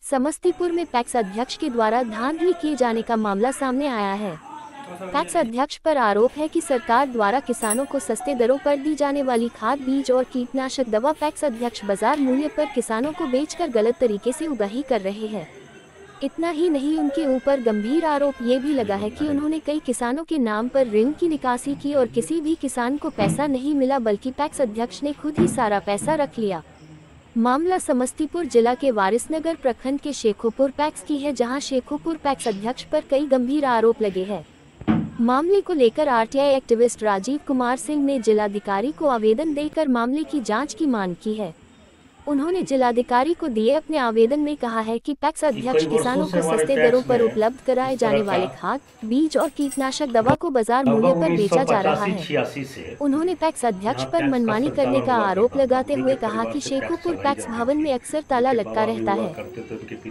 समस्तीपुर में पैक्स अध्यक्ष के द्वारा धांधली किए जाने का मामला सामने आया है। पैक्स अध्यक्ष पर आरोप है कि सरकार द्वारा किसानों को सस्ते दरों पर दी जाने वाली खाद, बीज और कीटनाशक दवा पैक्स अध्यक्ष बाजार मूल्य पर किसानों को बेचकर गलत तरीके से उगाही कर रहे हैं। इतना ही नहीं, उनके ऊपर गंभीर आरोप ये भी लगा है कि उन्होंने कई किसानों के नाम पर ऋण की निकासी की और किसी भी किसान को पैसा नहीं मिला, बल्कि पैक्स अध्यक्ष ने खुद ही सारा पैसा रख लिया। मामला समस्तीपुर जिला के वारिसनगर प्रखंड के शेखोपुर पैक्स की है, जहां शेखोपुर पैक्स अध्यक्ष पर कई गंभीर आरोप लगे हैं। मामले को लेकर आरटीआई एक्टिविस्ट राजीव कुमार सिंह ने जिलाधिकारी को आवेदन देकर मामले की जांच की मांग की है। उन्होंने जिलाधिकारी को दिए अपने आवेदन में कहा है कि पैक्स अध्यक्ष किसानों को सस्ते दरों पर उपलब्ध कराए जाने वाले खाद, बीज और कीटनाशक दवा को बाजार मूल्य पर बेचा जा रहा है। उन्होंने पैक्स अध्यक्ष पर मनमानी करने का आरोप लगाते हुए कहा कि शेखोपुर पैक्स भवन में अक्सर ताला लटका रहता है।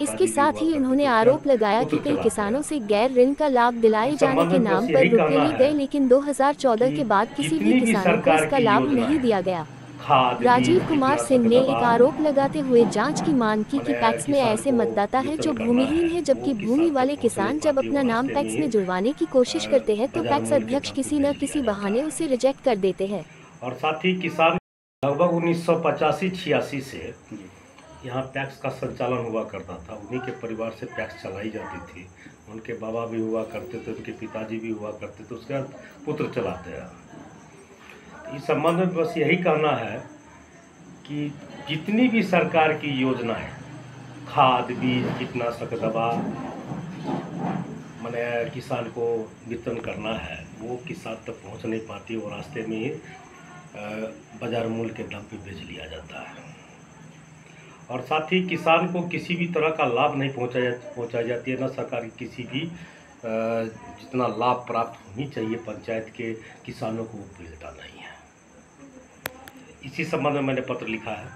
इसके साथ ही उन्होंने आरोप लगाया कि कई किसानों से गैर ऋण का लाभ दिलाए जाने के नाम पर रुपए लिए गए, लेकिन 2014 के बाद किसी भी किसानों को इसका लाभ नहीं दिया गया। राजीव कुमार सिंह ने एक आरोप लगाते हुए जांच की मांग की कि पैक्स में ऐसे मतदाता हैं जो भूमिहीन हैं, जबकि भूमि वाले किसान जब अपना नाम पैक्स में जुड़वाने की कोशिश करते हैं तो पैक्स अध्यक्ष किसी न किसी बहाने उसे रिजेक्ट कर देते हैं। और साथ ही किसान लगभग 1985-86 से यहाँ पैक्स का संचालन हुआ करता था। उन्हीं के परिवार से पैक्स चलाई जाती थी। उनके बाबा भी हुआ करते थे, उनके पिताजी भी हुआ करते थे, उसके बाद पुत्र चलाते हैं। इस संबंध में बस यही कहना है कि जितनी भी सरकार की योजनाएं, खाद, बीज, कीटनाशक दवा मैंने किसान को वितरण करना है, वो किसान तक पहुंच नहीं पाती और रास्ते में ही बाजार मूल्य के दाम पे बेच लिया जाता है। और साथ ही किसान को किसी भी तरह का लाभ नहीं पहुंचाई जाती है। न सरकार की किसी भी जितना लाभ प्राप्त होनी चाहिए पंचायत के किसानों को वो मिलता नहीं है। इसी संबंध में मैंने पत्र लिखा है।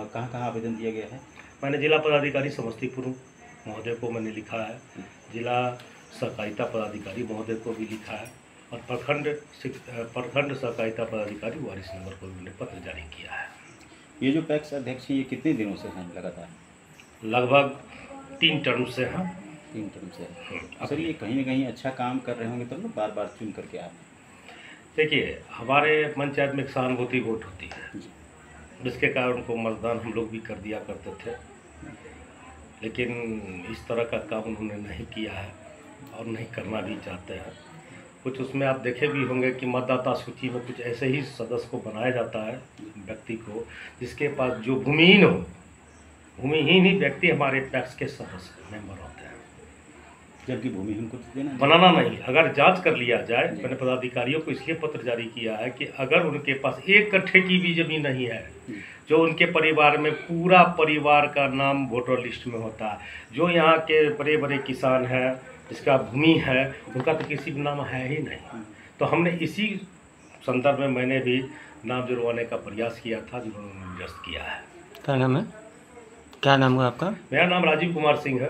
कहाँ आवेदन दिया गया है? मैंने जिला पदाधिकारी समस्तीपुर महोदय को मैंने लिखा है, जिला सहकारिता पदाधिकारी महोदय को भी लिखा है और प्रखंड सहकारिता पदाधिकारी वारिसनगर को भी मैंने पत्र जारी किया है। ये जो पैक्स अध्यक्ष ये कितने दिनों से हैं लगातार? लगभग 3 टर्म से हैं। 3 टर्म से। सर, ये कहीं ना कहीं अच्छा काम कर रहे होंगे तब तो बार बार चुन करके आए। देखिए, हमारे पंचायत में एक सहानुभूति वोट होती है, जिसके कारण उनको मतदान हम लोग भी कर दिया करते थे, लेकिन इस तरह का काम उन्होंने नहीं किया है और नहीं करना भी चाहते हैं। कुछ उसमें आप देखे भी होंगे कि मतदाता सूची में कुछ ऐसे ही सदस्य को बनाया जाता है, व्यक्ति को जिसके पास जो भूमिहीन हो, भूमिहीन ही व्यक्ति हमारे पैक्स के सदस्य मेंबर होते हैं, जबकि भूमिहीन को देना बनाना नहीं। अगर जांच कर लिया जाए, मैंने पदाधिकारियों को इसलिए पत्र जारी किया है कि अगर उनके पास 1 कट्ठे की भी जमीन नहीं है, जो उनके परिवार में पूरा परिवार का नाम वोटर लिस्ट में होता है, जो यहाँ के बड़े बड़े किसान हैं जिसका भूमि है, उनका तो किसी भी नाम है ही नहीं। तो हमने इसी संदर्भ में मैंने भी नाम जुड़वाने का प्रयास किया था, जिन्होंने निरस्त किया है। क्या नाम है? क्या नाम है आपका? मेरा नाम राजीव कुमार सिंह है।